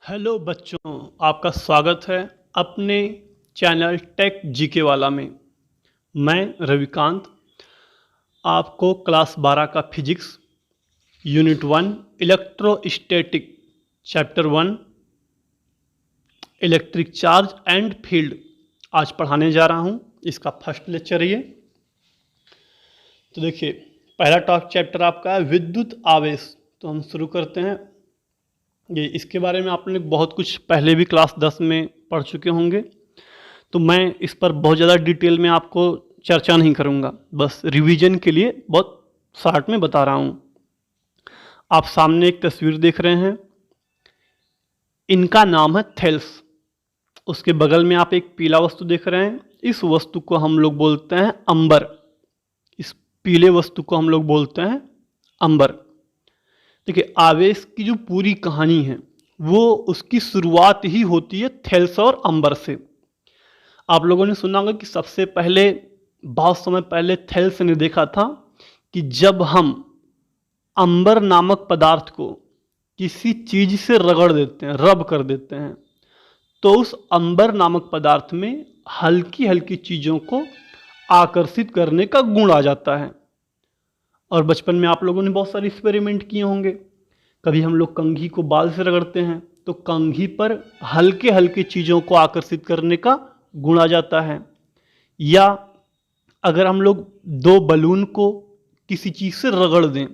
Hello बच्चों, आपका स्वागत है अपने चैनल टेक जीके वाला में। मैं रविकांत आपको क्लास 12 का physics unit 1 electrostatic chapter 1 electric charge and field आज पढ़ाने जा रहा हूं। इसका फर्स्ट लेक्चर है ये। तो देखिए, पहला टॉप चैप्टर आपका है विद्युत आवेश। तो हम शुरू करते हैं। ये इसके बारे में आपने बहुत कुछ पहले भी क्लास 10 में पढ़ चुके होंगे, तो मैं इस पर बहुत ज़्यादा डिटेल में आपको चर्चा नहीं करूँगा, बस रिवीजन के लिए बहुत शॉर्ट में बता रहा हूँ। आप सामने एक तस्वीर देख रहे हैं, इनका नाम है थेल्स। उसके बगल में आप एक पीला वस्तु देख रहे हैं, इस वस्तु को हम लोग बोलते हैं अंबर। इस पीले वस्तु को हम लोग बोलते हैं अंबर। देखिए, आवेश की जो पूरी कहानी है वो उसकी शुरुआत ही होती है थेल्स और अंबर से। आप लोगों ने सुना होगा कि सबसे पहले बहुत समय पहले थेल्स ने देखा था कि जब हम अंबर नामक पदार्थ को किसी चीज से रगड़ देते हैं, रब कर देते हैं, तो उस अंबर नामक पदार्थ में हल्की हल्की चीज़ों को आकर्षित करने का गुण आ जाता है। और बचपन में आप लोगों ने बहुत सारे एक्सपेरिमेंट किए होंगे। कभी हम लोग कंघी को बाल से रगड़ते हैं तो कंघी पर हल्के हल्के चीज़ों को आकर्षित करने का गुण आ जाता है। या अगर हम लोग दो बलून को किसी चीज़ से रगड़ दें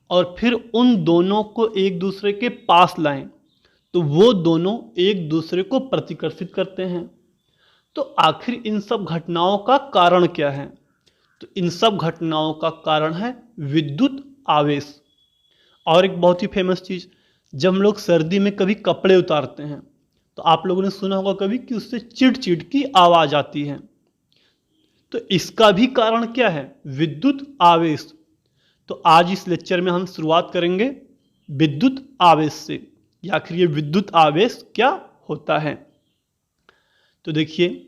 और फिर उन दोनों को एक दूसरे के पास लाएं, तो वो दोनों एक दूसरे को प्रतिकर्षित करते हैं। तो आखिर इन सब घटनाओं का कारण क्या है? तो इन सब घटनाओं का कारण है विद्युत आवेश। और एक बहुत ही फेमस चीज़, जब हम लोग सर्दी में कभी कपड़े उतारते हैं तो आप लोगों ने सुना होगा कभी कि उससे चिड़ चिड़ की आवाज़ आती है। तो इसका भी कारण क्या है? विद्युत आवेश। तो आज इस लेक्चर में हम शुरुआत करेंगे विद्युत आवेश से, या आखिर ये विद्युत आवेश क्या होता है। तो देखिए,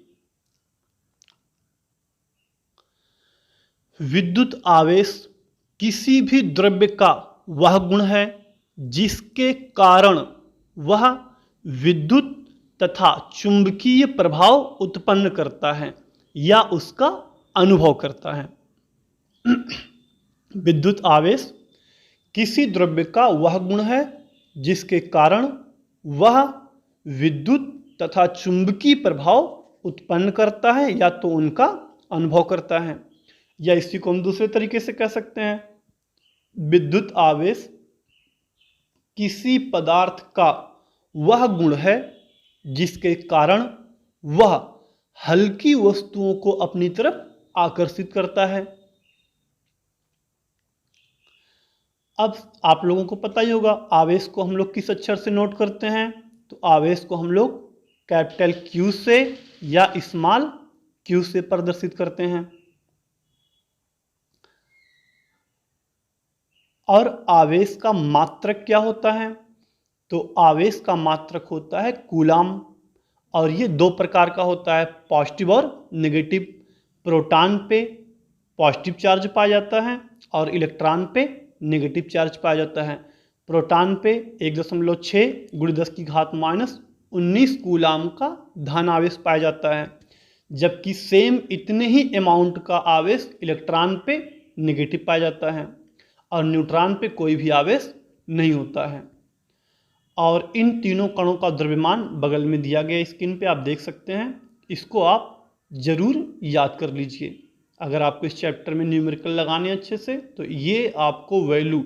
विद्युत आवेश किसी भी द्रव्य का वह गुण है जिसके कारण वह विद्युत तथा चुंबकीय प्रभाव उत्पन्न करता है या उसका अनुभव करता है। विद्युत आवेश किसी द्रव्य का वह गुण है जिसके कारण वह विद्युत तथा चुंबकीय प्रभाव उत्पन्न करता है या तो उनका अनुभव करता है। या इसी को हम दूसरे तरीके से कह सकते हैं, विद्युत आवेश किसी पदार्थ का वह गुण है जिसके कारण वह हल्की वस्तुओं को अपनी तरफ आकर्षित करता है। अब आप लोगों को पता ही होगा आवेश को हम लोग किस अक्षर से नोट करते हैं। तो आवेश को हम लोग कैपिटल क्यू से या स्मॉल क्यू से प्रदर्शित करते हैं। और आवेश का मात्रक क्या होता है? तो आवेश का मात्रक होता है कूलाम। और ये दो प्रकार का होता है, पॉजिटिव और नेगेटिव। प्रोटॉन पे पॉजिटिव चार्ज पाया जाता है और इलेक्ट्रॉन पे नेगेटिव चार्ज पाया जाता है। प्रोटॉन पे 1.6 × 10⁻⁻19 कूलाम का धन आवेश पाया जाता है, जबकि सेम इतने ही अमाउंट का आवेश इलेक्ट्रॉन पे नेगेटिव पाया जाता है और न्यूट्रॉन पे कोई भी आवेश नहीं होता है। और इन तीनों कणों का द्रव्यमान बगल में दिया गया स्क्रीन पे आप देख सकते हैं। इसको आप जरूर याद कर लीजिए। अगर आपको इस चैप्टर में न्यूमेरिकल लगाने अच्छे से, तो ये आपको वैल्यू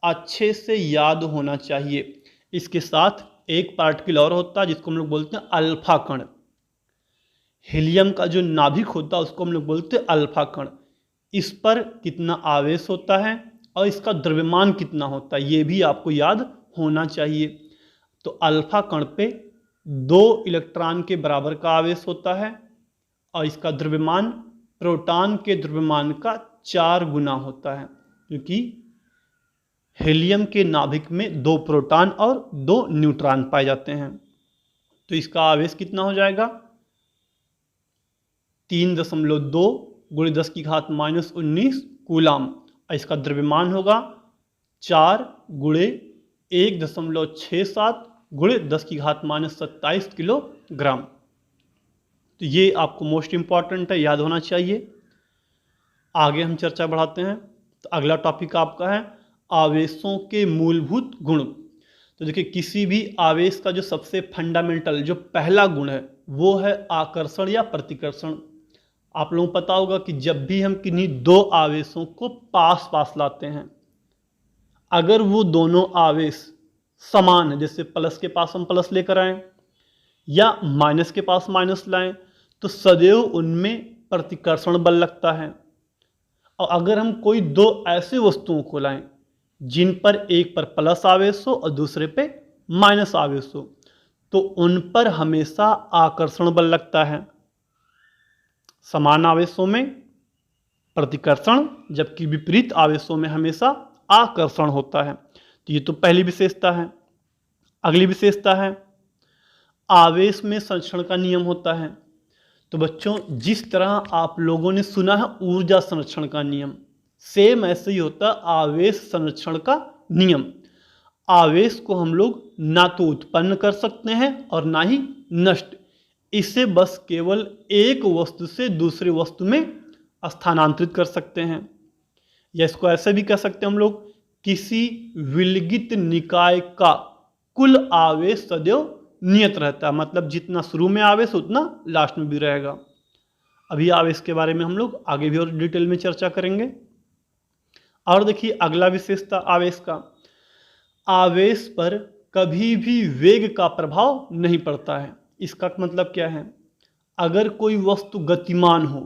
अच्छे से याद होना चाहिए। इसके साथ एक पार्टिकल और होता है जिसको हम लोग बोलते हैं अल्फा कण। हीलियम का जो नाभिक होता है उसको हम लोग बोलते हैं अल्फा कण। इस पर कितना आवेश होता है और इसका द्रव्यमान कितना होता है ये भी आपको याद होना चाहिए। तो अल्फा कण पे 2 इलेक्ट्रॉन के बराबर का आवेश होता है और इसका द्रव्यमान प्रोटॉन के द्रव्यमान का 4 गुना होता है, क्योंकि हीलियम के नाभिक में 2 प्रोटॉन और 2 न्यूट्रॉन पाए जाते हैं। तो इसका आवेश कितना हो जाएगा? 3.2 × 10⁻⁻19 कूलाम। इसका द्रव्यमान होगा 4 × 1.67 गुणे 10 की घात -27 किलोग्राम। तो ये आपको मोस्ट इंपॉर्टेंट है, याद होना चाहिए। आगे हम चर्चा बढ़ाते हैं। तो अगला टॉपिक आपका है आवेशों के मूलभूत गुण। तो देखिए, किसी भी आवेश का जो सबसे फंडामेंटल जो पहला गुण है वो है आकर्षण या प्रतिकर्षण। आप लोगों को पता होगा कि जब भी हम किन्हीं दो आवेशों को पास पास लाते हैं, अगर वो दोनों आवेश समान है, जैसे प्लस के पास हम प्लस लेकर आए या माइनस के पास माइनस लाएं, तो सदैव उनमें प्रतिकर्षण बल लगता है। और अगर हम कोई दो ऐसे वस्तुओं को लाएं जिन पर एक पर प्लस आवेश हो और दूसरे पे माइनस आवेश हो, तो उन पर हमेशा आकर्षण बल लगता है। समान आवेशों में प्रतिकर्षण, जबकि विपरीत आवेशों में हमेशा आकर्षण होता है। तो ये तो पहली विशेषता है। अगली विशेषता है आवेश में संरक्षण का नियम होता है। तो बच्चों, जिस तरह आप लोगों ने सुना है ऊर्जा संरक्षण का नियम, सेम ऐसे ही होता है आवेश संरक्षण का नियम। आवेश को हम लोग ना तो उत्पन्न कर सकते हैं और ना ही नष्ट। इसे बस केवल एक वस्तु से दूसरी वस्तु में स्थानांतरित कर सकते हैं, या इसको ऐसे भी कह सकते हैं हम लोग, किसी विलगित निकाय का कुल आवेश सदैव नियत रहता है। मतलब जितना शुरू में आवेश उतना लास्ट में भी रहेगा। अभी आवेश के बारे में हम लोग आगे भी और डिटेल में चर्चा करेंगे। और देखिए, अगला विशेषता आवेश का, आवेश पर कभी भी वेग का प्रभाव नहीं पड़ता है। इसका मतलब क्या है? अगर कोई वस्तु गतिमान हो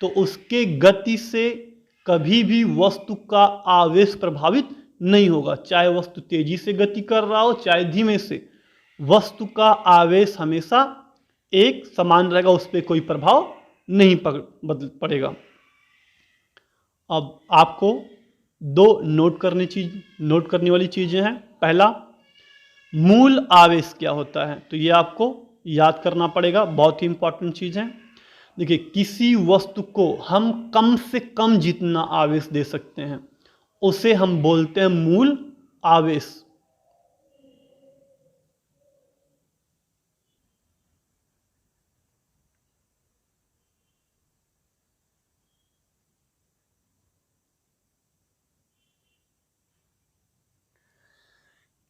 तो उसके गति से कभी भी वस्तु का आवेश प्रभावित नहीं होगा। चाहे वस्तु तेजी से गति कर रहा हो चाहे धीमे से, वस्तु का आवेश हमेशा एक समान रहेगा, उस पर कोई प्रभाव नहीं पड़ेगा। अब आपको दो नोट करने वाली चीजें हैं। पहला, मूल आवेश क्या होता है, तो ये आपको याद करना पड़ेगा, बहुत ही इंपॉर्टेंट चीज है। देखिए, किसी वस्तु को हम कम से कम जितना आवेश दे सकते हैं उसे हम बोलते हैं मूल आवेश।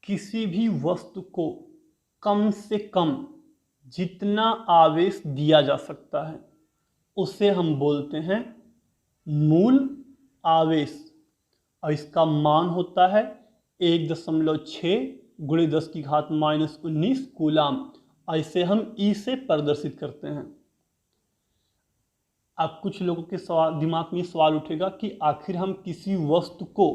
किसी भी वस्तु को कम से कम जितना आवेश दिया जा सकता है उसे हम बोलते हैं मूल आवेश। और इसका मान होता है 1.6 गुणे 10 की घात -19 कूलाम। ऐसे हम ई से प्रदर्शित करते हैं। अब कुछ लोगों के दिमाग में सवाल उठेगा कि आखिर हम किसी वस्तु को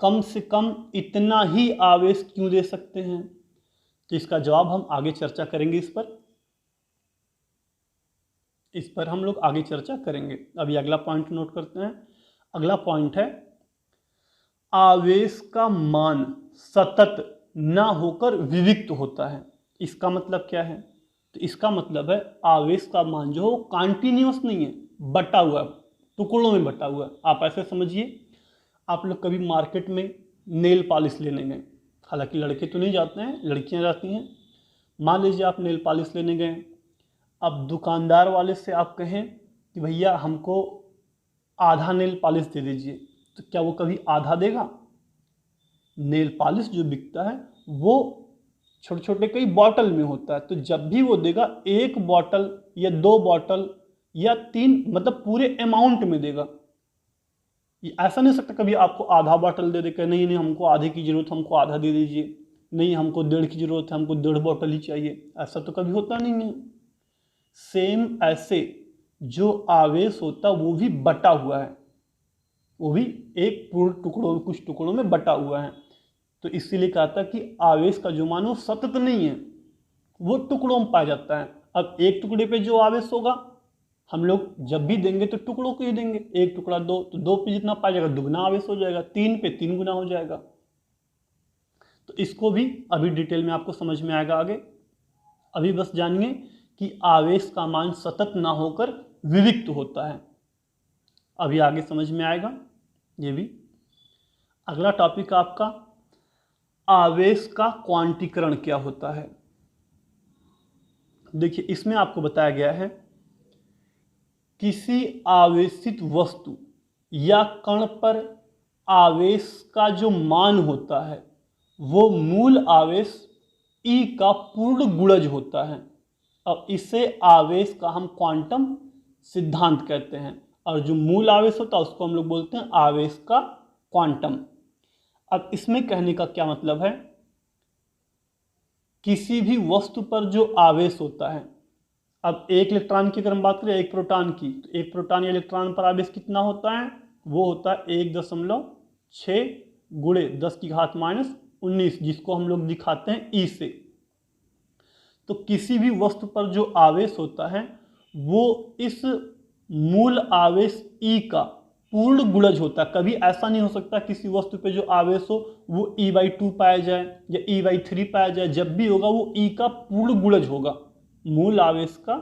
कम से कम इतना ही आवेश क्यों दे सकते हैं? तो इसका जवाब हम आगे चर्चा करेंगे। इस पर हम लोग आगे चर्चा करेंगे। अभी अगला पॉइंट नोट करते हैं। अगला पॉइंट है आवेश का मान सतत ना होकर विविक्त होता है। इसका मतलब क्या है? तो इसका मतलब है आवेश का मान जो है कॉन्टिन्यूअस नहीं है, बटा हुआ है, टुकड़ों में बटा हुआ है। आप ऐसे समझिए, आप लोग कभी मार्केट में नेल पॉलिश लेने गए, हालांकि लड़के तो नहीं जाते हैं, लड़कियां जाती हैं। मान लीजिए आप नेल पॉलिश लेने गए, अब दुकानदार वाले से आप कहें कि भैया हमको आधा नेल पॉलिश दे दीजिए, तो क्या वो कभी आधा देगा? नेल पॉलिश जो बिकता है वो छोटे छोटे कई बॉटल में होता है, तो जब भी वो देगा एक बॉटल या दो बॉटल या तीन, मतलब पूरे अमाउंट में देगा। ऐसा नहीं सकता कभी आपको आधा बॉटल दे देकर नहीं हमको आधे की जरूरत, हमको आधा दे दीजिए, नहीं हमको 1.5 की जरूरत है, हमको 1.5 बॉटल ही चाहिए। ऐसा तो कभी होता नहीं है। सेम ऐसे जो आवेश होता वो भी बटा हुआ है, वो भी एक पूर्ण टुकड़ों में, कुछ टुकड़ों में बटा हुआ है। तो इसीलिए कहा था कि आवेश का जो मान वो सतत नहीं है, वो टुकड़ों में पाया जाता है। अब एक टुकड़े पे जो आवेश होगा हम लोग जब भी देंगे तो टुकड़ों को ही देंगे। एक टुकड़ा दो, तो दो पे जितना पाया जाएगा दुगना आवेश हो जाएगा, 3 पे 3 गुना हो जाएगा। तो इसको भी अभी डिटेल में आपको समझ में आएगा आगे। अभी बस जानिए कि आवेश का मान सतत ना होकर विविक्त होता है। अभी आगे समझ में आएगा ये भी। अगला टॉपिक आपका आवेश का क्वांटीकरण क्या होता है। देखिए इसमें आपको बताया गया है किसी आवेशित वस्तु या कण पर आवेश का जो मान होता है वो मूल आवेश E का पूर्ण गुणज होता है और इसे आवेश का हम क्वांटम सिद्धांत कहते हैं। और जो मूल आवेश होता है उसको हम लोग बोलते हैं आवेश का क्वांटम। अब इसमें कहने का क्या मतलब है, किसी भी वस्तु पर जो आवेश होता है, अब एक इलेक्ट्रॉन की अगर हम बात करें एक प्रोटॉन की, तो एक प्रोटॉन या इलेक्ट्रॉन पर आवेश कितना होता है, वो होता है 1.6 गुणे 10⁻⁻⁹, जिसको हम लोग दिखाते हैं ई से। तो किसी भी वस्तु पर जो आवेश होता है वो इस मूल आवेश ई का पूर्ण गुणज होता है। कभी ऐसा नहीं हो सकता किसी वस्तु पे जो आवेश हो वो E/2 पाया जाए या E/3 पाया जाए। जब भी होगा वो ई का पूर्ण गुणज होगा, मूल आवेश का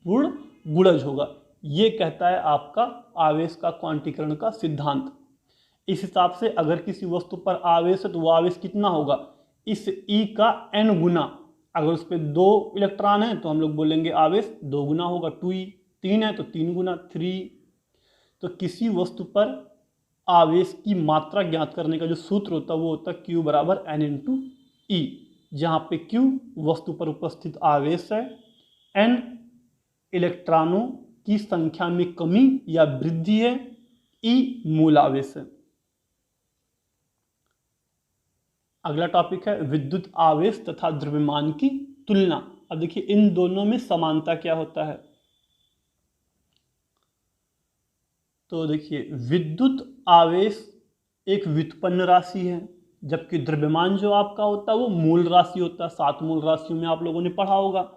पूर्ण गुणज होगा। ये कहता है आपका आवेश का क्वांटीकरण का सिद्धांत। इस हिसाब से अगर किसी वस्तु पर आवेश है तो वो आवेश कितना होगा, इस ई का n गुना। अगर उस पर 2 इलेक्ट्रॉन है तो हम लोग बोलेंगे आवेश 2 गुना होगा 2e, 3 है तो 3 गुना 3। तो किसी वस्तु पर आवेश की मात्रा ज्ञात करने का जो सूत्र होता है वो होता है Q बराबर N/E, जहाँ पे Q वस्तु पर उपस्थित आवेश है, N इलेक्ट्रॉनों की संख्या में कमी या वृद्धि है, E मूल आवेश है। अगला टॉपिक है विद्युत आवेश तथा द्रव्यमान की तुलना। अब देखिए इन दोनों में समानता क्या होता है। तो देखिए विद्युत आवेश एक व्युत्पन्न राशि है, जबकि द्रव्यमान जो आपका होता है वो मूल राशि होता है। 7 मूल राशियों में आप लोगों ने पढ़ा होगा,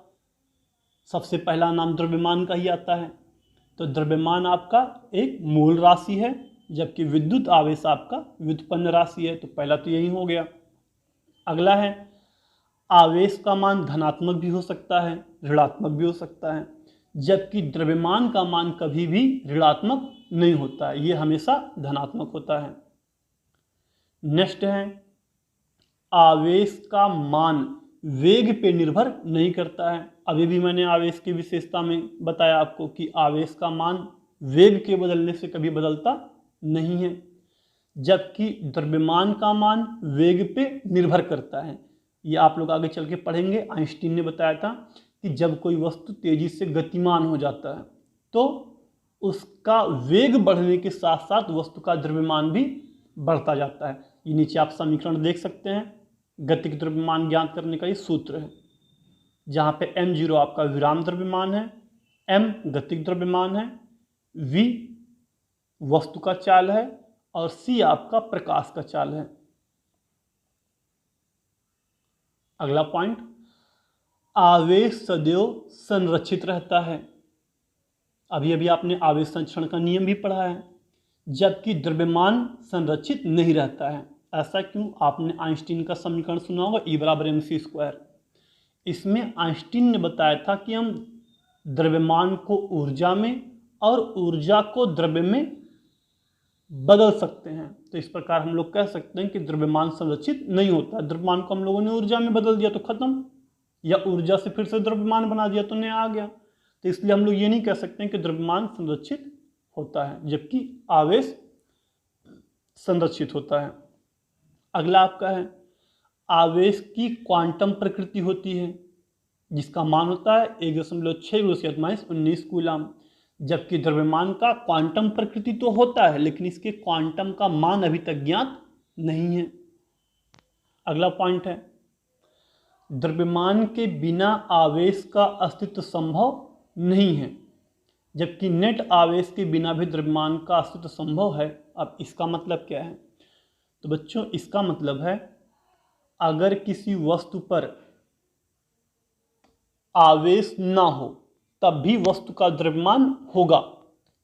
सबसे पहला नाम द्रव्यमान का ही आता है। तो द्रव्यमान आपका एक मूल राशि है, जबकि विद्युत आवेश आपका व्युत्पन्न राशि है। तो पहला तो यही हो गया। अगला है आवेश का मान धनात्मक भी हो सकता है, ऋणात्मक भी हो सकता है, जबकि द्रव्यमान का मान कभी भी ऋणात्मक नहीं होता है, ये हमेशा धनात्मक होता है। नेक्स्ट है आवेश का मान वेग पे निर्भर नहीं करता है। अभी भी मैंने आवेश की विशेषता में बताया आपको कि आवेश का मान वेग के बदलने से कभी बदलता नहीं है, जबकि द्रव्यमान का मान वेग पे निर्भर करता है। ये आप लोग आगे चल के पढ़ेंगे। आइंस्टीन ने बताया था कि जब कोई वस्तु तेजी से गतिमान हो जाता है तो उसका वेग बढ़ने के साथ साथ वस्तु का द्रव्यमान भी बढ़ता जाता है। ये नीचे आप समीकरण देख सकते हैं। गतिक द्रव्यमान ज्ञात करने का ये सूत्र है, जहाँ पे m0 आपका विराम द्रव्यमान है, m गतिक द्रव्यमान है, v वस्तु का चाल है और c आपका प्रकाश का चाल है। अगला पॉइंट, आवेश सदैव संरक्षित रहता है। अभी अभी आपने आवेश संरक्षण का नियम भी पढ़ा है, जबकि द्रव्यमान संरक्षित नहीं रहता है। ऐसा क्यों? आपने आइंस्टीन का समीकरण सुना होगा E बराबर mc²। इसमें आइंस्टीन ने बताया था कि हम द्रव्यमान को ऊर्जा में और ऊर्जा को द्रव्य में बदल सकते हैं। तो इस प्रकार हम लोग कह सकते हैं कि द्रव्यमान संरक्षित नहीं होता। द्रव्यमान को हम लोगों ने ऊर्जा में बदल दिया तो खत्म, या ऊर्जा से फिर से द्रव्यमान बना दिया तो नया आ गया। तो इसलिए हम लोग ये नहीं कह सकते हैं कि द्रव्यमान संरक्षित होता है, जबकि आवेश संरक्षित होता है। अगला आपका है आवेश की क्वांटम प्रकृति होती है, जिसका मान होता है 1.6 × 10⁻19 कूलम, जबकि द्रव्यमान का क्वांटम प्रकृति तो होता है लेकिन इसके क्वांटम का मान अभी तक ज्ञात नहीं है। अगला पॉइंट है द्रव्यमान के बिना आवेश का अस्तित्व संभव नहीं है, जबकि नेट आवेश के बिना भी द्रव्यमान का अस्तित्व संभव है। अब इसका मतलब क्या है? तो बच्चों इसका मतलब है अगर किसी वस्तु पर आवेश ना हो तब भी वस्तु का द्रव्यमान होगा,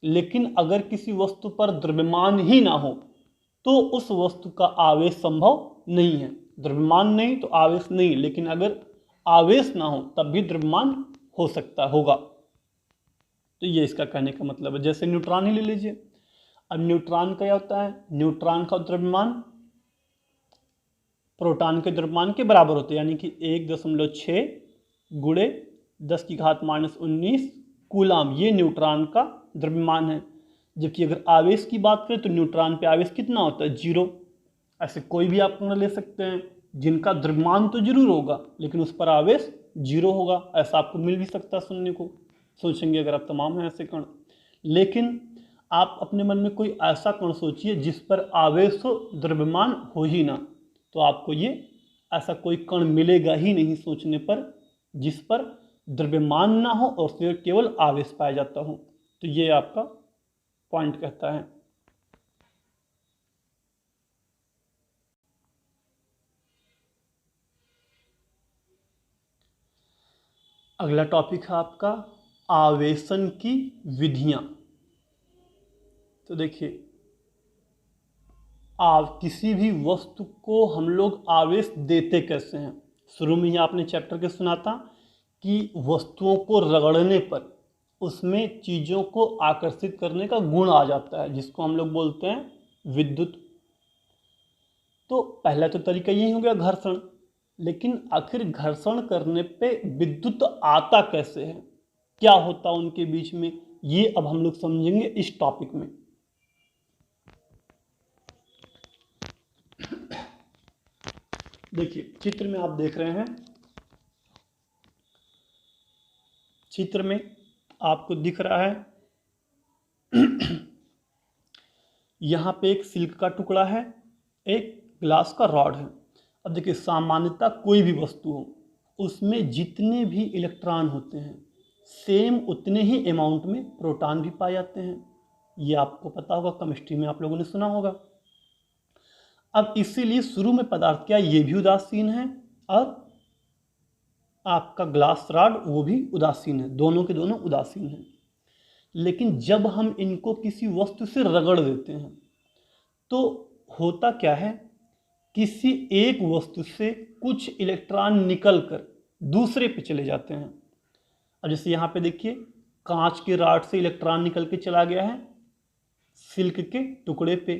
लेकिन अगर किसी वस्तु पर द्रव्यमान ही ना हो तो उस वस्तु का आवेश संभव नहीं है। द्रव्यमान नहीं तो आवेश नहीं, लेकिन अगर आवेश ना हो तब भी द्रव्यमान हो सकता होगा। तो ये इसका कहने का मतलब है। जैसे न्यूट्रॉन ही ले लीजिए। अब न्यूट्रॉन का क्या होता है? न्यूट्रॉन का द्रव्यमान प्रोटॉन के द्रव्यमान के बराबर होते हैं, यानी कि 1.6 गुणे 10⁻19 कूलाम, ये न्यूट्रॉन का द्रव्यमान है। जबकि अगर आवेश की बात करें तो न्यूट्रॉन पे आवेश कितना होता है, 0। ऐसे कोई भी आप ले सकते हैं जिनका द्रव्यमान तो जरूर होगा लेकिन उस पर आवेश 0 होगा, ऐसा आपको मिल भी सकता है सुनने को, सोचेंगे अगर आप तमाम हैं ऐसे कण। लेकिन आप अपने मन में कोई ऐसा कण सोचिए जिस पर आवेश हो, द्रव्यमान हो ही ना, तो आपको ये ऐसा कोई कण मिलेगा ही नहीं सोचने पर जिस पर द्रव्यमान ना हो और सिर्फ केवल आवेश पाया जाता हो। तो ये आपका पॉइंट कहता है। अगला टॉपिक है आपका आवेशन की विधियां। तो देखिए, किसी भी वस्तु को हम लोग आवेश देते कैसे हैं। शुरू में ही आपने चैप्टर के सुना था कि वस्तुओं को रगड़ने पर उसमें चीज़ों को आकर्षित करने का गुण आ जाता है, जिसको हम लोग बोलते हैं विद्युत। तो पहला तो तरीका यही हो गया घर्षण, लेकिन आखिर घर्षण करने पे विद्युत आता कैसे है, क्या होता उनके बीच में, ये अब हम लोग समझेंगे इस टॉपिक में। देखिए, चित्र में आप देख रहे हैं, चित्र में आपको दिख रहा है यहाँ पे एक सिल्क का टुकड़ा है, एक ग्लास का रॉड है। अब देखिए, सामान्यतः कोई भी वस्तु हो उसमें जितने भी इलेक्ट्रॉन होते हैं सेम उतने ही अमाउंट में प्रोटॉन भी पाए जाते हैं। ये आपको पता होगा, केमिस्ट्री में आप लोगों ने सुना होगा। अब इसीलिए शुरू में पदार्थ क्या ये भी उदासीन है और आपका ग्लास रॉड वो भी उदासीन है, दोनों के दोनों उदासीन हैं। लेकिन जब हम इनको किसी वस्तु से रगड़ देते हैं तो होता क्या है, किसी एक वस्तु से कुछ इलेक्ट्रॉन निकलकर दूसरे पे चले जाते हैं। अब जैसे यहाँ पे देखिए, कांच के रॉड से इलेक्ट्रॉन निकल के चला गया है सिल्क के टुकड़े पे।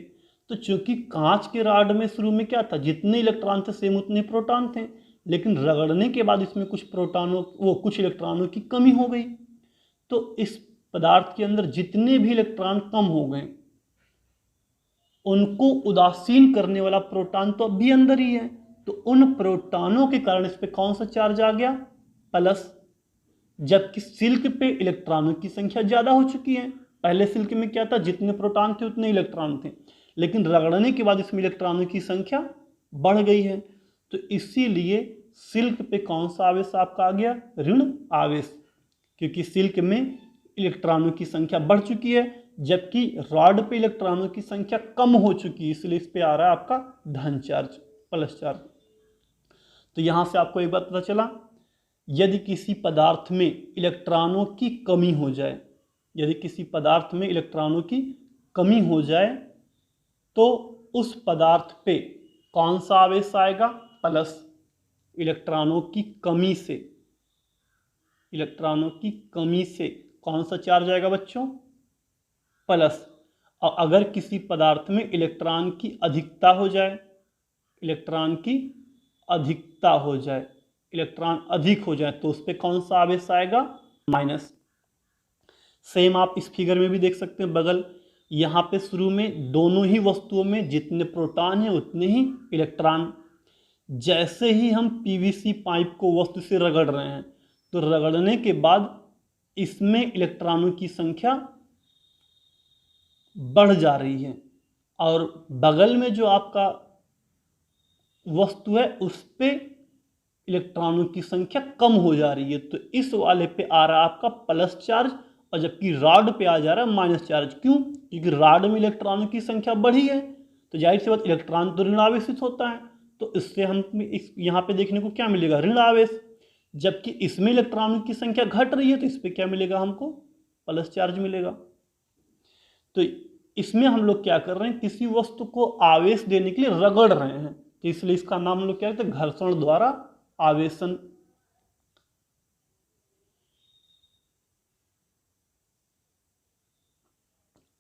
तो चूंकि कांच के रॉड में शुरू में क्या था, जितने इलेक्ट्रॉन थे सेम उतने प्रोटॉन थे, लेकिन रगड़ने के बाद इसमें कुछ इलेक्ट्रॉनों की कमी हो गई। तो इस पदार्थ के अंदर जितने भी इलेक्ट्रॉन कम हो गए उनको उदासीन करने वाला प्रोटॉन तो अब भी अंदर ही है। तो उन प्रोटॉनों के कारण इस पे कौन सा चार्ज आ गया, प्लस। जबकि सिल्क पे इलेक्ट्रॉनों की संख्या ज्यादा हो चुकी है। पहले सिल्क में क्या था, जितने प्रोटॉन थे उतने इलेक्ट्रॉन थे, लेकिन रगड़ने के बाद इसमें इलेक्ट्रॉनों की संख्या बढ़ गई है। तो इसीलिए सिल्क पे कौन सा आवेश आपका आ गया, ऋण आवेश, क्योंकि सिल्क में इलेक्ट्रॉनों की संख्या बढ़ चुकी है जबकि रॉड पे इलेक्ट्रॉनों की संख्या कम हो चुकी है, इसलिए इस पे आ रहा है आपका धन चार्ज, प्लस चार्ज। तो यहां से आपको एक बात पता चला, यदि किसी पदार्थ में इलेक्ट्रॉनों की कमी हो जाए, यदि किसी पदार्थ में इलेक्ट्रॉनों की कमी हो जाए तो उस पदार्थ पे कौन सा आवेश आएगा, प्लस। इलेक्ट्रॉनों की कमी से, इलेक्ट्रॉनों की कमी से कौन सा चार्ज आएगा बच्चों, प्लस। और अगर किसी पदार्थ में इलेक्ट्रॉन की अधिकता हो जाए, इलेक्ट्रॉन की अधिकता हो जाए, इलेक्ट्रॉन अधिक हो जाए तो उस पर कौन सा आवेश आएगा, माइनस। सेम आप इस फिगर में भी देख सकते हैं, बगल यहाँ पे शुरू में दोनों ही वस्तुओं में जितने प्रोटॉन हैं उतने ही इलेक्ट्रॉन। जैसे ही हम पीवीसी पाइप को वस्तु से रगड़ रहे हैं तो रगड़ने के बाद इसमें इलेक्ट्रॉनों की संख्या बढ़ जा रही है और बगल में जो आपका वस्तु है उस पे इलेक्ट्रॉनों की संख्या कम हो जा रही है। तो इस वाले पे आ रहा है आपका प्लस चार्ज और जबकि रॉड पे आ जा रहा है माइनस चार्ज। क्यों, क्योंकि रॉड में इलेक्ट्रॉनों की संख्या बढ़ी है तो जाहिर सी बात इलेक्ट्रॉन तो ऋण आवेशित होता है, तो इससे हम यहाँ पे देखने को क्या मिलेगा, ऋण आवेश। जबकि इसमें इलेक्ट्रॉनों की संख्या घट रही है तो इस पर क्या मिलेगा हमको, प्लस चार्ज मिलेगा। तो इसमें हम लोग क्या कर रहे हैं, किसी वस्तु को आवेश देने के लिए रगड़ रहे हैं, तो इसलिए इसका नाम हम लोग क्या कहते हैं, घर्षण द्वारा आवेशन।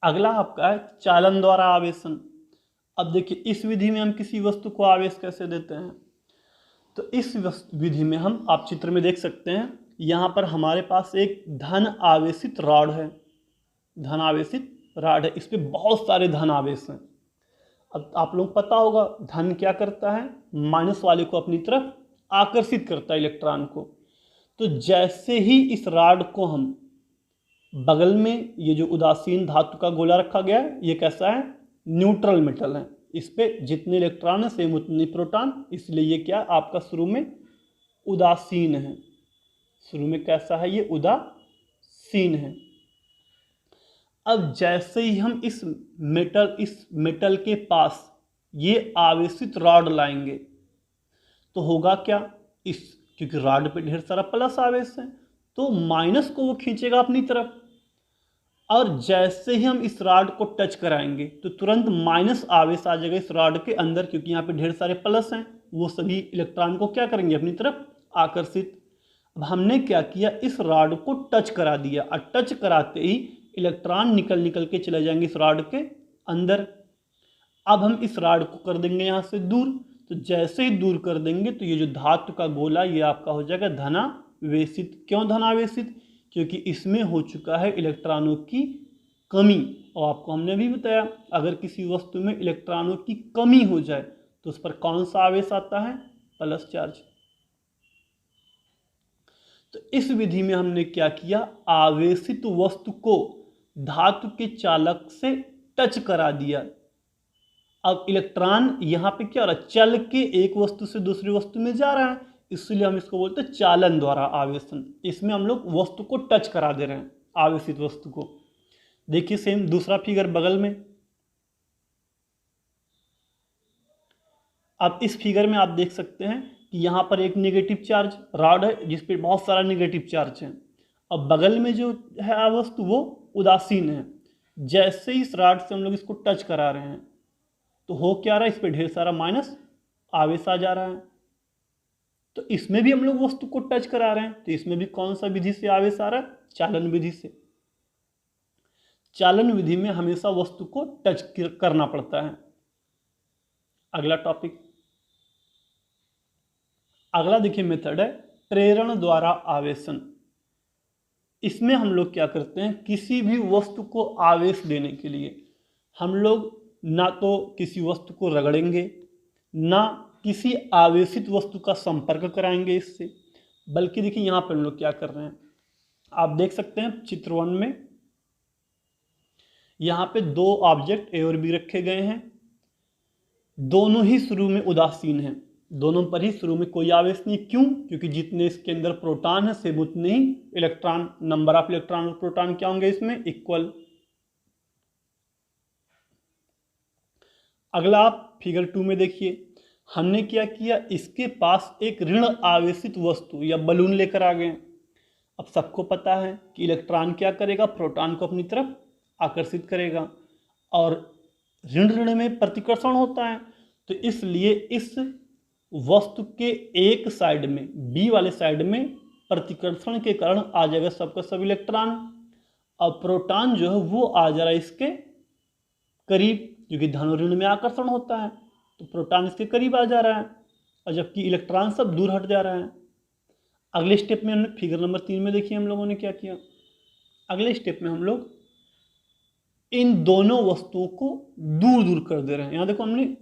अगला आपका है चालन द्वारा आवेशन। अब देखिए इस विधि में हम किसी वस्तु को आवेश कैसे देते हैं, तो इस विधि में हम, आप चित्र में देख सकते हैं, यहाँ पर हमारे पास एक धन आवेशित रॉड है, धन आवेशित रॉड है, इस पे बहुत सारे धन आवेश हैं। अब आप लोग पता होगा धन क्या करता है, माइनस वाले को अपनी तरफ आकर्षित करता है, इलेक्ट्रॉन को। तो जैसे ही इस रॉड को हम बगल में, ये जो उदासीन धातु का गोला रखा गया है, ये कैसा है, न्यूट्रल मेटल है, इस पे जितने इलेक्ट्रॉन है सेम उतने प्रोटॉन, इसलिए ये क्या आपका शुरू में उदासीन है, शुरू में कैसा है, ये उदासीन है। अब जैसे ही हम इस मेटल के पास ये आवेशित रॉड लाएंगे तो होगा क्या, क्योंकि रॉड पे ढेर सारा प्लस आवेश है तो माइनस को वो खींचेगा अपनी तरफ, और जैसे ही हम इस रॉड को टच कराएंगे तो तुरंत माइनस आवेश आ जाएगा इस रॉड के अंदर, क्योंकि यहाँ पे ढेर सारे प्लस हैं, वो सभी इलेक्ट्रॉन को क्या करेंगे, अपनी तरफ आकर्षित। अब हमने क्या किया, इस रॉड को टच करा दिया, और टच कराते ही इलेक्ट्रॉन निकल के चले जाएंगे इस रॉड के अंदर। अब हम इस रॉड को कर देंगे यहाँ से दूर, तो जैसे ही दूर कर देंगे तो ये जो धातु का गोला ये आपका हो जाएगा धनावेशित। क्यों धनावेशित, क्योंकि इसमें हो चुका है इलेक्ट्रॉनों की कमी, और आपको हमने भी बताया अगर किसी वस्तु में इलेक्ट्रॉनों की कमी हो जाए तो उस पर कौन सा आवेश आता है, प्लस चार्ज। तो इस विधि में हमने क्या किया, आवेशित वस्तु को धातु के चालक से टच करा दिया। अब इलेक्ट्रॉन यहाँ पे क्या हो रहा है, चल के एक वस्तु से दूसरी वस्तु में जा रहा है, इसलिए हम इसको बोलते हैं चालन द्वारा आवेशन। इसमें हम लोग वस्तु को टच करा दे रहे हैं, आवेशित वस्तु को। देखिए सेम दूसरा फिगर बगल में, अब इस फिगर में आप देख सकते हैं कि यहाँ पर एक नेगेटिव चार्ज रॉड है जिस पर बहुत सारा नेगेटिव चार्ज है, अब बगल में जो है वस्तु वो उदासीन है। जैसे ही इस रॉड से हम लोग इसको टच करा रहे हैं तो हो क्या रहा है, इस पर ढेर सारा माइनस आवेश आ जा रहा है। तो इसमें भी हम लोग वस्तु को टच करा रहे हैं, तो इसमें भी कौन सा विधि से आवेश आ रहा है, चालन विधि से। चालन विधि में हमेशा वस्तु को टच करना पड़ता है। अगला टॉपिक, अगला देखिए मेथड है प्रेरण द्वारा आवेशन। इसमें हम लोग क्या करते हैं, किसी भी वस्तु को आवेश देने के लिए हम लोग ना तो किसी वस्तु को रगड़ेंगे, ना किसी आवेशित वस्तु का संपर्क कराएंगे इससे, बल्कि देखिए यहाँ पर हम लोग क्या कर रहे हैं, आप देख सकते हैं चित्र 1 में, यहाँ पे दो ऑब्जेक्ट ए और बी रखे गए हैं, दोनों ही शुरू में उदासीन हैं, दोनों पर ही शुरू में कोई आवेश नहीं। क्यों, क्योंकि जितने इसके अंदर प्रोटॉन है सेम उतने ही इलेक्ट्रॉन, नंबर ऑफ इलेक्ट्रॉन और प्रोटॉन क्या होंगे इसमें, इक्वल। अगला आप फिगर 2 में देखिए, हमने क्या किया, इसके पास एक ऋण आवेशित वस्तु या बलून लेकर आ गए। अब सबको पता है कि इलेक्ट्रॉन क्या करेगा, प्रोटॉन को अपनी तरफ आकर्षित करेगा, और ऋण ऋण में प्रतिकर्षण होता है, तो इसलिए इस वस्तु के एक साइड में, बी वाले साइड में प्रतिकर्षण के कारण आ जाएगा सबका सब इलेक्ट्रॉन, और प्रोटॉन जो है वो आ जा रहा है इसके करीब, क्योंकि धन और ऋण में आकर्षण होता है, तो प्रोटॉन इसके करीब आ जा रहा है, और जबकि इलेक्ट्रॉन सब दूर हट जा रहा है। अगले स्टेप में हमने फिगर नंबर 3 में देखिए हम लोगों ने क्या किया, अगले स्टेप में हम लोग इन दोनों वस्तुओं को दूर दूर कर दे रहे हैं। यहाँ देखो हमने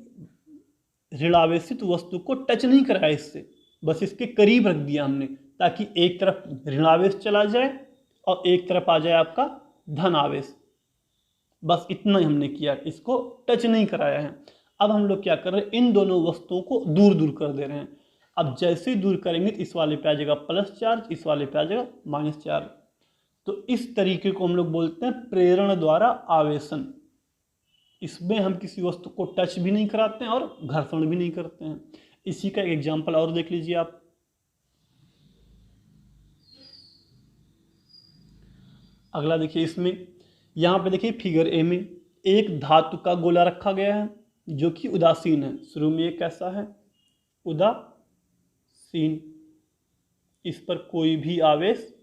ऋणावेशित वस्तु को टच नहीं कराया इससे, बस इसके करीब रख दिया हमने, ताकि एक तरफ ऋणावेश चला जाए और एक तरफ आ जाए आपका धन आवेश। बस इतना ही हमने किया, इसको टच नहीं कराया है। अब हम लोग क्या कर रहे हैं, इन दोनों वस्तुओं को दूर दूर कर दे रहे हैं। अब जैसे ही दूर करेंगे तो इस वाले पे आ जाएगा प्लस चार्ज, इस वाले पे आ जाएगा माइनस चार्ज। तो इस तरीके को हम लोग बोलते हैं प्रेरण द्वारा आवेशन। इसमें हम किसी वस्तु को टच भी नहीं कराते हैं और घर्षण भी नहीं करते हैं। इसी का एक एग्जाम्पल और देख लीजिए आप, अगला देखिए इसमें, यहाँ पे देखिए फिगर ए में एक धातु का गोला रखा गया है जो कि उदासीन है। शुरू में ये कैसा है, उदासीन, इस पर कोई भी आवेश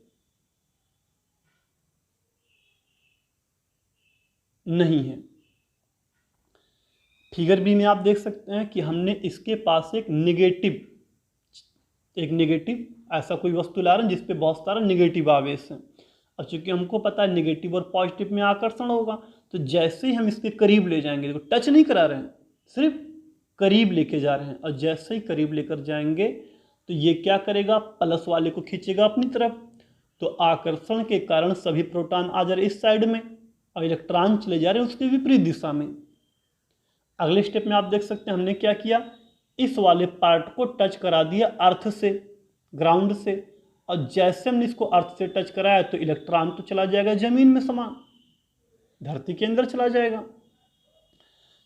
नहीं है। फिगर बी में आप देख सकते हैं कि हमने इसके पास एक नेगेटिव ऐसा कोई वस्तु ला रहे हैं जिसपे बहुत सारा नेगेटिव आवेश है। अब चूंकि हमको पता है नेगेटिव और पॉजिटिव में आकर्षण होगा, तो जैसे ही हम इसके करीब ले जाएंगे, देखो टच नहीं करा रहे हैं, सिर्फ करीब लेके जा रहे हैं, और जैसे ही करीब लेकर जाएंगे तो ये क्या करेगा, प्लस वाले को खींचेगा अपनी तरफ। तो आकर्षण के कारण सभी प्रोटॉन आ जा रहे इस साइड में और इलेक्ट्रॉन चले जा रहे हैं उसके विपरीत दिशा में। अगले स्टेप में आप देख सकते हैं हमने क्या किया, इस वाले पार्ट को टच करा दिया अर्थ से, ग्राउंड से, और जैसे हमने इसको अर्थ से टच कराया तो इलेक्ट्रॉन तो चला जाएगा जमीन में समा, धरती के अंदर चला जाएगा।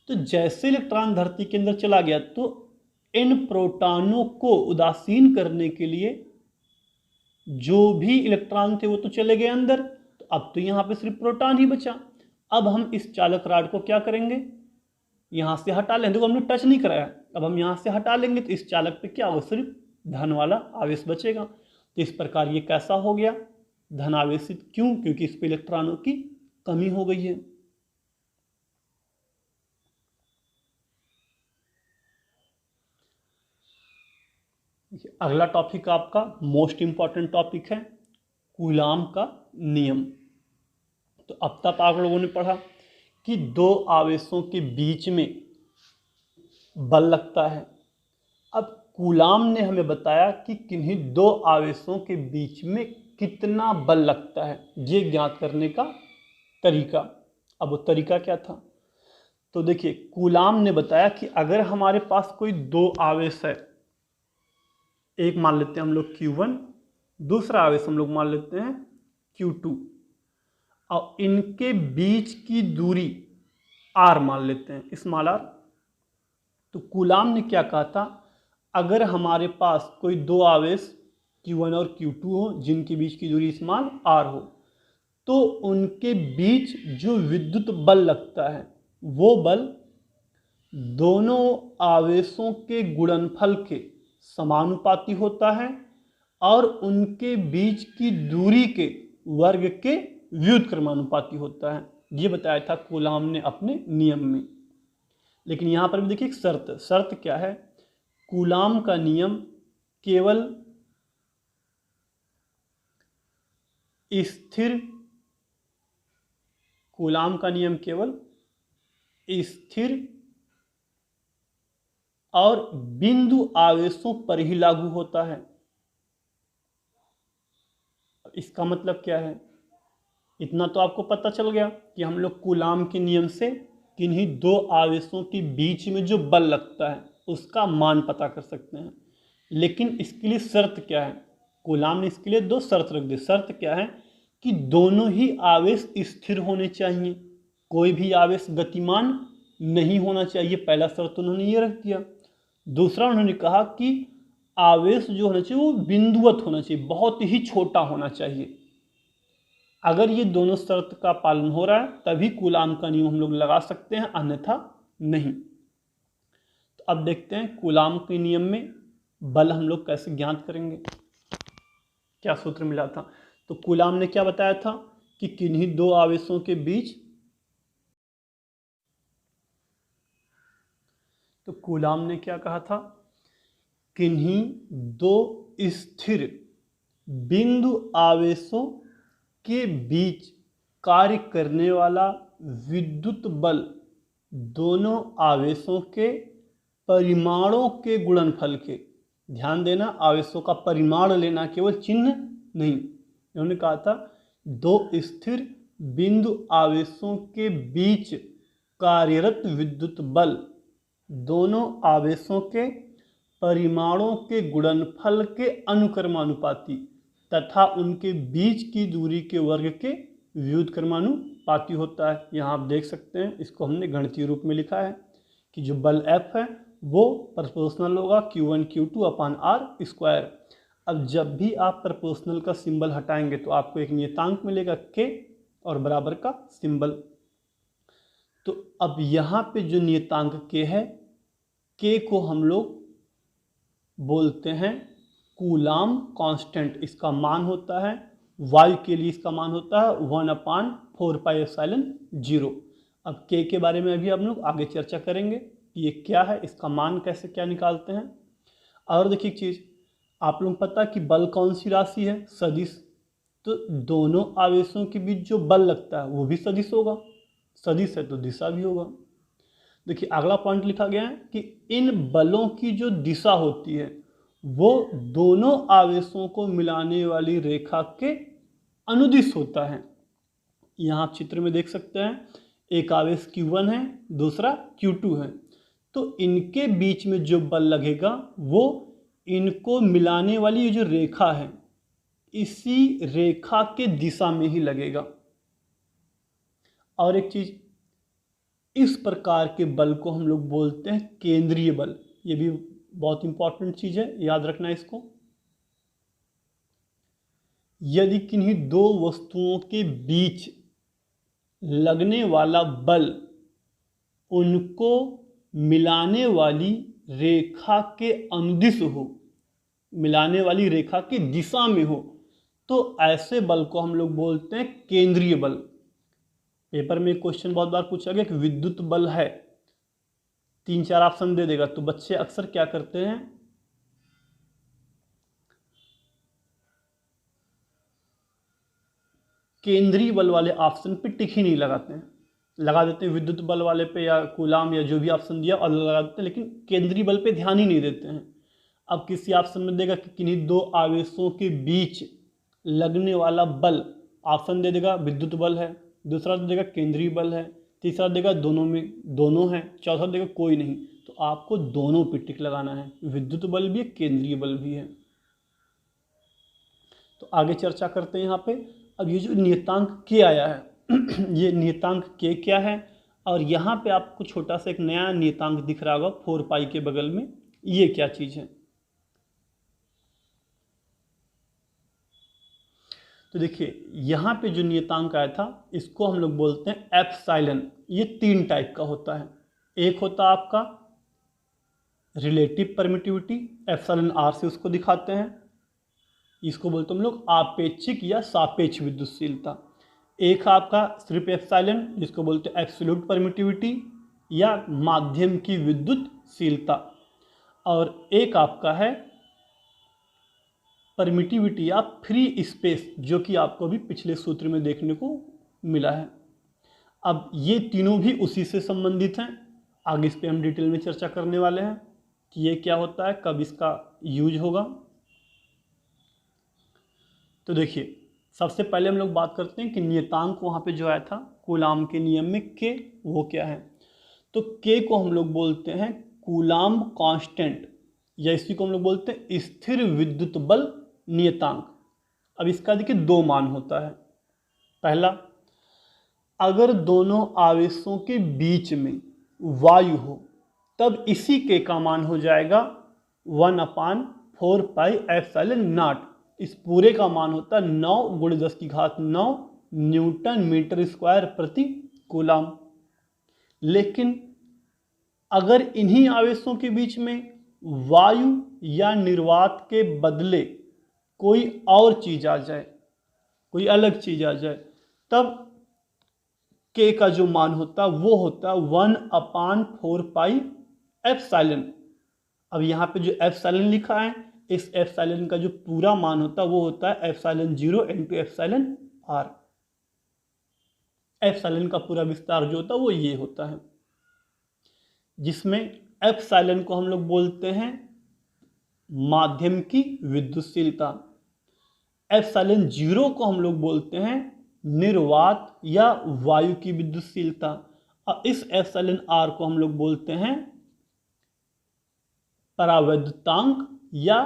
तो जैसे इलेक्ट्रॉन धरती के अंदर चला गया तो इन प्रोटॉनों को उदासीन करने के लिए जो भी इलेक्ट्रॉन थे वो तो चले गए अंदर, तो अब तो यहाँ पे सिर्फ प्रोटॉन ही बचा। अब हम इस चालक रॉड को क्या करेंगे, यहाँ से हटा लेंगे। देखो हमने टच नहीं कराया, अब हम यहाँ से हटा लेंगे तो इस चालक पे क्या होगा, सिर्फ धन वाला आवेश बचेगा। तो इस प्रकार ये कैसा हो गया, धन आवेशित। क्यों, क्योंकि इस पे इलेक्ट्रॉनों की कमी हो गई है। अगला टॉपिक आपका मोस्ट इंपॉर्टेंट टॉपिक है कूलाम का नियम। तो अब तक आप लोगों ने पढ़ा कि दो आवेशों के बीच में बल लगता है। अब कूलाम ने हमें बताया कि किन्हीं दो आवेशों के बीच में कितना बल लगता है, ये ज्ञात करने का तरीका। अब वो तरीका क्या था, तो देखिए कूलाम ने बताया कि अगर हमारे पास कोई दो आवेश है, एक मान लेते हैं हम लोग Q1, दूसरा आवेश हम लोग मान लेते हैं Q2, और इनके बीच की दूरी R मान लेते हैं, स्मॉल r। तो कूलाम ने क्या कहा था, अगर हमारे पास कोई दो आवेश Q1 और Q2 हो जिनके बीच की दूरी स्मॉल r हो, तो उनके बीच जो विद्युत बल लगता है वो बल दोनों आवेशों के गुणनफल के समानुपाती होता है और उनके बीच की दूरी के वर्ग के व्युत्क्रमानुपाती होता है। ये बताया था कूलाम ने अपने नियम में। लेकिन यहाँ पर भी देखिए एक शर्त क्या है, कूलाम का नियम केवल स्थिर, कूलाम का नियम केवल स्थिर और बिंदु आवेशों पर ही लागू होता है। इसका मतलब क्या है, इतना तो आपको पता चल गया कि हम लोग कूलाम के नियम से किन्हीं दो आवेशों के बीच में जो बल लगता है उसका मान पता कर सकते हैं। लेकिन इसके लिए शर्त क्या है, कूलाम ने इसके लिए दो शर्त रख दी। शर्त क्या है कि दोनों ही आवेश स्थिर होने चाहिए, कोई भी आवेश गतिमान नहीं होना चाहिए। पहला शर्त उन्होंने ये रख दिया। दूसरा उन्होंने कहा कि आवेश जो होना चाहिए वो बिंदुवत होना चाहिए, बहुत ही छोटा होना चाहिए। अगर ये दोनों शर्त का पालन हो रहा है तभी कूलाम का नियम हम लोग लगा सकते हैं, अन्यथा नहीं। तो अब देखते हैं कूलाम के नियम में बल हम लोग कैसे ज्ञात करेंगे, क्या सूत्र मिला था। तो कूलाम ने क्या बताया था कि किन्हीं दो आवेशों के बीच, तो कूलाम ने क्या कहा था, किन्हीं दो स्थिर बिंदु आवेशों के बीच कार्य करने वाला विद्युत बल दोनों आवेशों के परिमाणों के गुणनफल के, ध्यान देना आवेशों का परिमाण लेना, केवल चिन्ह नहीं। उन्होंने कहा था दो स्थिर बिंदु आवेशों के बीच कार्यरत विद्युत बल दोनों आवेशों के परिमाणों के गुणनफल के अनुक्रमानुपाती तथा उनके बीच की दूरी के वर्ग के व्युत्क्रमानुपाती होता है। यहाँ आप देख सकते हैं, इसको हमने गणितीय रूप में लिखा है कि जो बल F है वो प्रोपोर्शनल होगा Q1 Q2 अपान R स्क्वायर। अब जब भी आप प्रोपोर्शनल का सिंबल हटाएंगे तो आपको एक नियतांक मिलेगा K और बराबर का सिंबल। तो अब यहाँ पे जो नियतांक K है, K को हम लोग बोलते हैं कूलाम कांस्टेंट। इसका मान होता है, वायु के लिए इसका मान होता है 1/4πε0। अब K के बारे में अभी हम लोग आगे चर्चा करेंगे। कि ये क्या है, इसका मान कैसे क्या निकालते हैं। और देखिए एक चीज़, आप लोगों को पता है कि बल कौन सी राशि है, सदिश। तो दोनों आवेशों के बीच जो बल लगता है वो भी सदिश होगा, सदिश है तो दिशा भी होगा। देखिए अगला पॉइंट लिखा गया है कि इन बलों की जो दिशा होती है वो दोनों आवेशों को मिलाने वाली रेखा के अनुदिश होता है। यहाँ आप चित्र में देख सकते हैं, एक आवेश Q1 है, दूसरा Q2 है। तो इनके बीच में जो बल लगेगा वो इनको मिलाने वाली ये जो रेखा है इसी रेखा के दिशा में ही लगेगा। और एक चीज, इस प्रकार के बल को हम लोग बोलते हैं केंद्रीय बल। ये भी बहुत इंपॉर्टेंट चीज है, याद रखना इसको। यदि किन्हीं दो वस्तुओं के बीच लगने वाला बल उनको मिलाने वाली रेखा के अनुदिश हो, मिलाने वाली रेखा की दिशा में हो, तो ऐसे बल को हम लोग बोलते हैं केंद्रीय बल। पेपर में क्वेश्चन बहुत बार पूछा गया कि विद्युत बल है, 3-4 ऑप्शन दे देगा, तो बच्चे अक्सर क्या करते हैं, केंद्रीय बल वाले ऑप्शन पे टिक ही नहीं लगाते हैं, लगा देते हैं विद्युत बल वाले पे या कूलाम या जो भी ऑप्शन दिया और लगा देते हैं, लेकिन केंद्रीय बल पे ध्यान ही नहीं देते हैं। अब किसी ऑप्शन में देगा कि किन्हीं दो आवेशों के बीच लगने वाला बल, ऑप्शन दे देगा विद्युत बल है, दूसरा देगा केंद्रीय बल है, तीसरा देगा दोनों में दोनों है, चौथा देगा कोई नहीं। तो आपको दोनों पे टिक लगाना है, विद्युत बल भी है केंद्रीय बल भी है। तो आगे चर्चा करते हैं यहाँ पे। अब ये जो नियतांक के आया है ये नियतांक के क्या है, और यहाँ पे आपको छोटा सा एक नया नियतांक दिख रहा होगा 4 पाई के बगल में, ये क्या चीज़ है। तो देखिए यहाँ पे जो नियतांक आया था इसको हम लोग बोलते हैं एप्सिलॉन। ये 3 टाइप का होता है। एक होता है आपका रिलेटिव परमिटिविटी, एप्सिलॉन आर से उसको दिखाते हैं, इसको बोलते हैं हम लोग आपेक्षिक या सापेक्ष विद्युतशीलता। एक आपका सिर्फ एप्सिलॉन जिसको बोलते हैं एब्सोल्यूट परमिटिविटी या माध्यम की विद्युतशीलता, और एक आपका है परमिटिविटी या फ्री स्पेस, जो कि आपको भी पिछले सूत्र में देखने को मिला है। अब ये तीनों भी उसी से संबंधित हैं, आगे इस पे हम डिटेल में चर्चा करने वाले हैं कि ये क्या होता है, कब इसका यूज होगा। तो देखिए सबसे पहले हम लोग बात करते हैं कि नियतांक वहाँ पे जो आया था कूलाम के नियम में के, वो क्या है। तो के को हम लोग बोलते हैं कूलाम कांस्टेंट, या इसी को हम लोग बोलते हैं स्थिर विद्युत बल नियतांक। अब इसका देखिए 2 मान होता है। पहला, अगर दोनों आवेशों के बीच में वायु हो तब इसी के का मान हो जाएगा 1/4 पाई एप्सिलॉन नॉट। इस पूरे का मान होता है 9 × 10⁹ न्यूटन मीटर स्क्वायर प्रति कूलाम। लेकिन अगर इन्हीं आवेशों के बीच में वायु या निर्वात के बदले कोई और चीज आ जाए, कोई अलग चीज आ जाए, तब के का जो मान होता है वो होता है 1/4 पाई एप्सिलॉन। अब यहाँ पे जो एप्सिलॉन लिखा है, इस एप्सिलॉन का जो पूरा मान होता है वो होता है एप्सिलॉन 0 × एप्सिलॉन आर। एप्सिलॉन का पूरा विस्तार जो होता है वो ये होता है, जिसमें एप्सिलॉन को हम लोग बोलते हैं माध्यम की विद्युतशीलता, एप्सिलॉन 0 को हम लोग बोलते हैं निर्वात या वायु की विद्युतशीलता, और इस एप्सिलॉन आर को हम लोग बोलते हैं परावैद्युतांक या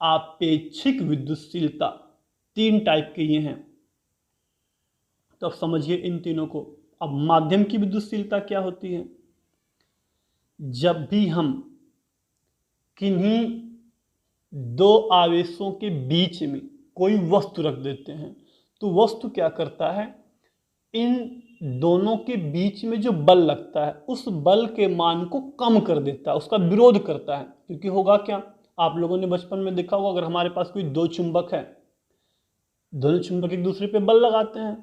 आपेक्षिक विद्युतशीलता। 3 टाइप के ये हैं। तो अब समझिए इन तीनों को। अब माध्यम की विद्युतशीलता क्या होती है, जब भी हम किन्हीं 2 आवेशों के बीच में कोई वस्तु रख देते हैं तो वस्तु क्या करता है, इन दोनों के बीच में जो बल लगता है उस बल के मान को कम कर देता है, उसका विरोध करता है। क्योंकि होगा क्या, आप लोगों ने बचपन में देखा होगा, अगर हमारे पास कोई 2 चुंबक है, दोनों चुंबक एक दूसरे पे बल लगाते हैं,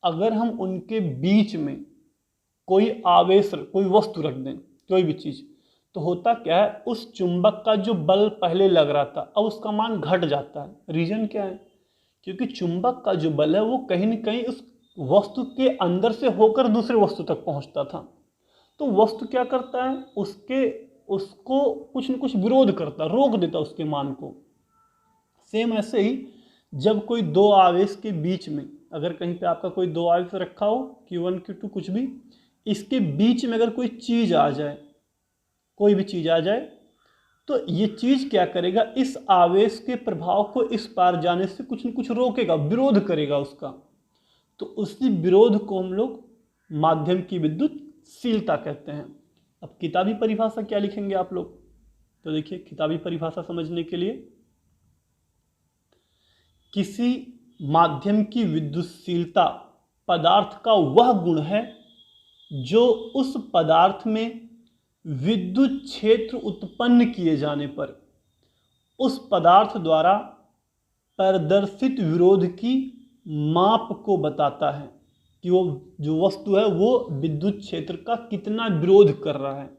अगर हम उनके बीच में कोई आवेश कोई वस्तु रख दें कोई भी चीज, तो होता क्या है, उस चुंबक का जो बल पहले लग रहा था अब उसका मान घट जाता है। रीजन क्या है? क्योंकि चुंबक का जो बल है वो कहीं ना कहीं उस वस्तु के अंदर से होकर दूसरे वस्तु तक पहुंचता था। तो वस्तु क्या करता है, उसको कुछ न कुछ विरोध करता, रोक देता उसके मान को। सेम ऐसे ही जब कोई दो आवेश के बीच में, अगर कहीं पे आपका कोई दो आवेश रखा हो Q1 Q2 कुछ भी, इसके बीच में अगर कोई चीज आ जाए, कोई भी चीज आ जाए, तो ये चीज क्या करेगा, इस आवेश के प्रभाव को इस पार जाने से कुछ न कुछ रोकेगा, विरोध करेगा उसका। तो उसी विरोध को हम लोग माध्यम की विद्युतशीलता कहते हैं। अब किताबी परिभाषा क्या लिखेंगे आप लोग? तो देखिए, किताबी परिभाषा समझने के लिए, किसी माध्यम की विद्युतशीलता पदार्थ का वह गुण है जो उस पदार्थ में विद्युत क्षेत्र उत्पन्न किए जाने पर उस पदार्थ द्वारा प्रदर्शित विरोध की माप को बताता है, कि वो जो वस्तु है वो विद्युत क्षेत्र का कितना विरोध कर रहा है।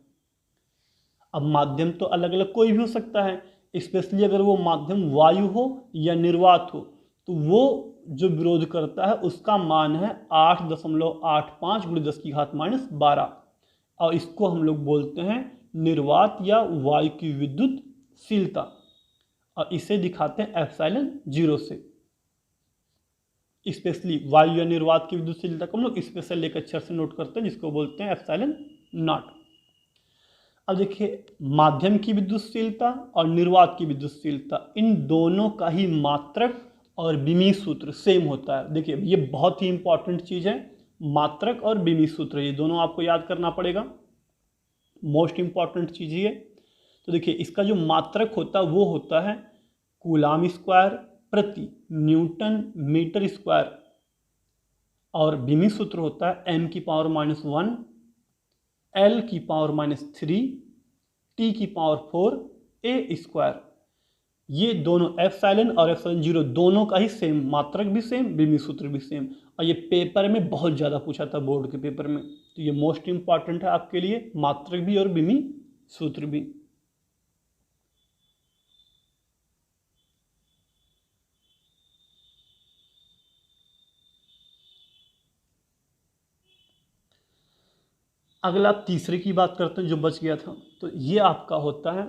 अब माध्यम तो अलग अलग कोई भी हो सकता है, स्पेशली अगर वो माध्यम वायु हो या निर्वात हो, तो वो जो विरोध करता है उसका मान है 8.85 × 10⁻12, और इसको हम लोग बोलते हैं निर्वात या वायु की विद्युतशीलता, और इसे दिखाते हैं ε0 से। स्पेशली वायु या निर्वात की विद्युतशीलता को हम लोग स्पेशल एक अक्षर से नोट करते हैं, जिसको बोलते हैं ε0। अब देखिए, माध्यम की विद्युतशीलता और निर्वात की विद्युतशीलता, इन दोनों का ही मात्रक और विमीय सूत्र सेम होता है। देखिए, ये बहुत ही इंपॉर्टेंट चीज है, मात्रक और विमीय सूत्र, ये दोनों आपको याद करना पड़ेगा, मोस्ट इंपॉर्टेंट चीज ये। तो देखिए, इसका जो मात्रक होता है वो होता है कूलाम स्क्वायर प्रति न्यूटन मीटर स्क्वायर, और विमीय सूत्र होता है m⁻⁻1 L⁻³ T⁻⁴ a square. ये दोनों एप्सिलॉन और ε0 दोनों का ही सेम, मात्रक भी सेम, विमीय सूत्र भी सेम, और ये पेपर में बहुत ज़्यादा पूछा था, बोर्ड के पेपर में, तो ये मोस्ट इंपॉर्टेंट है आपके लिए, मात्रक भी और विमीय सूत्र भी। अगला तीसरे की बात करते हैं जो बच गया था, तो ये आपका होता है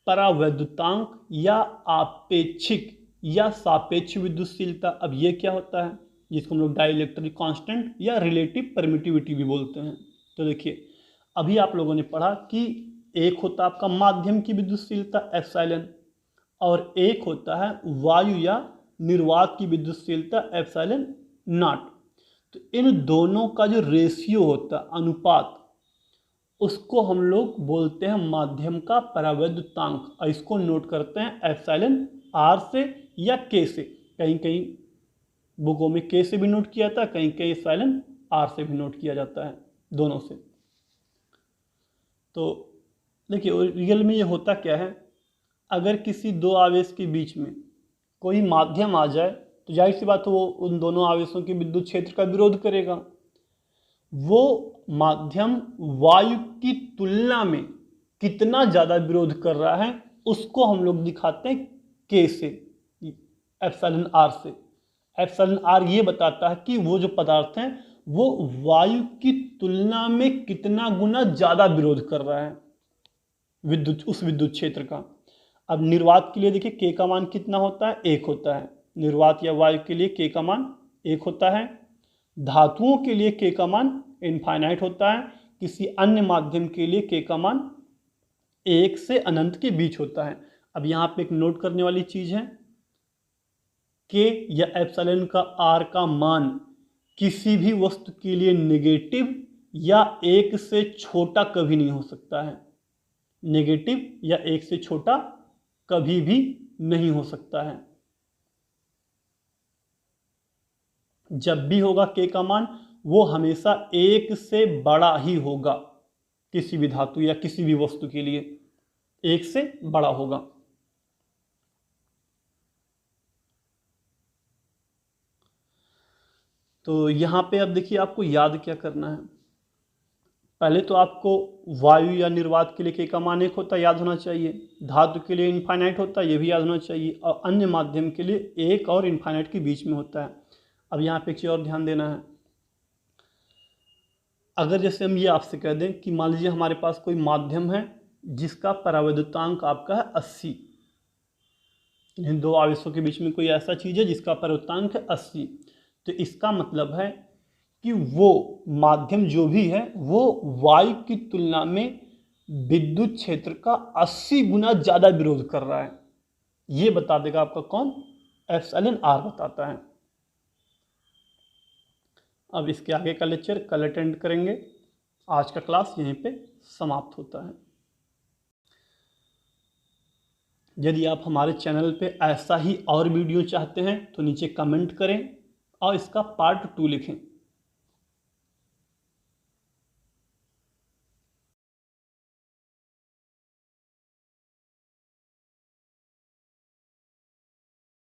परावैद्युतांक या आपेक्षिक या सापेक्ष विद्युतशीलता। अब ये क्या होता है, जिसको हम लोग डाइलेक्ट्रिक कांस्टेंट या रिलेटिव परमिटिविटी भी बोलते हैं। तो देखिए, अभी आप लोगों ने पढ़ा कि एक होता आपका माध्यम की विद्युतशीलता एप्सिलॉन, और एक होता है वायु या निर्वात की विद्युतशीलता ε0। तो इन दोनों का जो रेशियो होता है, अनुपात, उसको हम लोग बोलते हैं माध्यम का परावैद्युतांक, और इसको नोट करते हैं εr से या k से। कहीं कहीं बुकों में k से भी नोट किया जाता है, कहीं कहीं εr से भी नोट किया जाता है, दोनों से। तो देखिए, रियल में ये होता क्या है, अगर किसी दो आवेश के बीच में कोई माध्यम आ जाए, तो जाहिर सी बात है वो उन दोनों आवेशों के विद्युत क्षेत्र का विरोध करेगा। वो माध्यम वायु की तुलना में कितना ज्यादा विरोध कर रहा है, उसको हम लोग दिखाते हैं k से, εr से। εr ये बताता है कि वो जो पदार्थ है वो वायु की तुलना में कितना गुना ज्यादा विरोध कर रहा है उस विद्युत क्षेत्र का। अब निर्वात के लिए देखिए, k का मान कितना होता है, 1 होता है। निर्वात या वायु के लिए k का मान 1 होता है। धातुओं के लिए k का मान इनफाइनाइट होता है। किसी अन्य माध्यम के लिए k का मान 1 से अनंत के बीच होता है। अब यहाँ पे एक नोट करने वाली चीज है, k या एप्सिलॉन का r का मान किसी भी वस्तु के लिए नेगेटिव या 1 से छोटा कभी नहीं हो सकता है। नेगेटिव या 1 से छोटा कभी भी नहीं हो सकता है। जब भी होगा k का मान, वो हमेशा 1 से बड़ा ही होगा। किसी भी धातु या किसी भी वस्तु के लिए 1 से बड़ा होगा। तो यहां पे अब देखिए, आपको याद क्या करना है, पहले तो आपको वायु या निर्वात के लिए K का मान 1 होता है, याद होना चाहिए। धातु के लिए इनफाइनाइट होता है, ये भी याद होना चाहिए। और अन्य माध्यम के लिए 1 और इनफाइनाइट के बीच में होता है। अब यहाँ पे एक चीज़ और ध्यान देना है। अगर जैसे हम ये आपसे कह दें कि मान लीजिए हमारे पास कोई माध्यम है जिसका परावैद्युतांक आपका है 80, इन दो आवेशों के बीच में कोई ऐसा चीज़ है जिसका परावैद्युतांक है 80, तो इसका मतलब है कि वो माध्यम जो भी है वो वायु की तुलना में विद्युत क्षेत्र का 80 गुना ज़्यादा विरोध कर रहा है। ये बता देगा आपका कौन? एप्सिलॉन आर बताता है। अब इसके आगे का लेक्चर कल अटेंड करेंगे। आज का क्लास यहीं पे समाप्त होता है। यदि आप हमारे चैनल पे ऐसा ही और वीडियो चाहते हैं तो नीचे कमेंट करें और इसका पार्ट 2 लिखें।